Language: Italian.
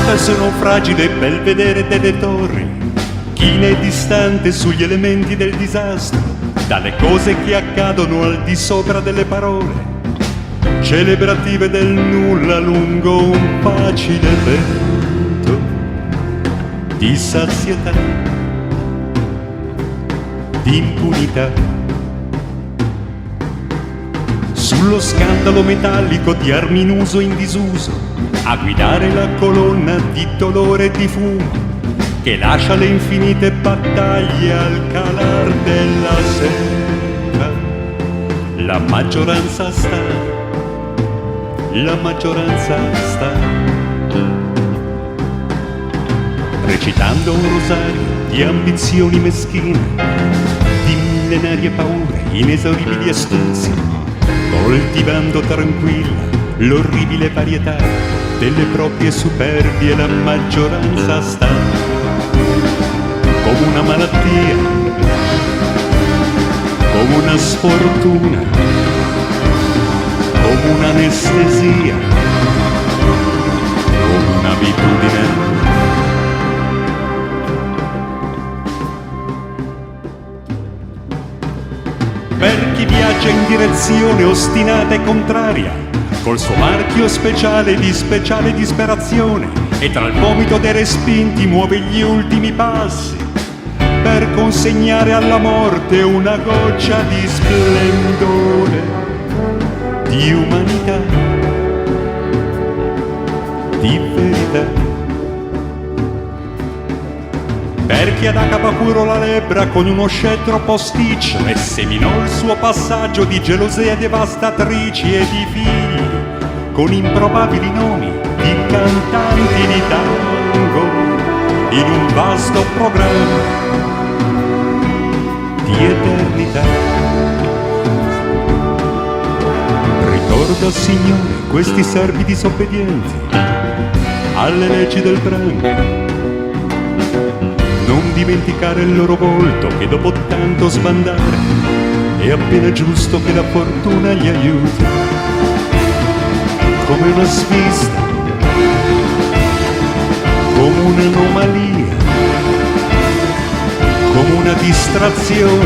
Sotto il suono fragile belvedere delle torri, china e distante sugli elementi del disastro, dalle cose che accadono al di sopra delle parole, celebrative del nulla lungo un facile vento di sazietà, di impunità. Sullo scandalo metallico di armi in uso e in disuso, a guidare la colonna di dolore e di fumo che lascia le infinite battaglie al calar della sera. La maggioranza sta, recitando un rosario di ambizioni meschine, di millenarie paure, inesauribili astuzzi, coltivando tranquilla l'orribile varietà delle proprie superbie. La maggioranza sta come una malattia, come una sfortuna, come un'anestesia, come un'abitudine. Per chi viaggia in direzione ostinata e contraria, col suo marchio speciale di speciale disperazione, e tra il vomito dei respinti muove gli ultimi passi per consegnare alla morte una goccia di splendore, di umanità, di verità. Per chi ad Acapapuro la lebbra con uno scettro posticcio e seminò il suo passaggio di gelosie devastatrici e di figli con improbabili nomi di cantanti di tango in un vasto programma di eternità. Ricorda, Signore, questi servi disobbedienti alle leggi del branco. Non dimenticare il loro volto che dopo tanto sbandare è appena giusto che la fortuna gli aiuti. Come una svista, come un'anomalia, come una distrazione,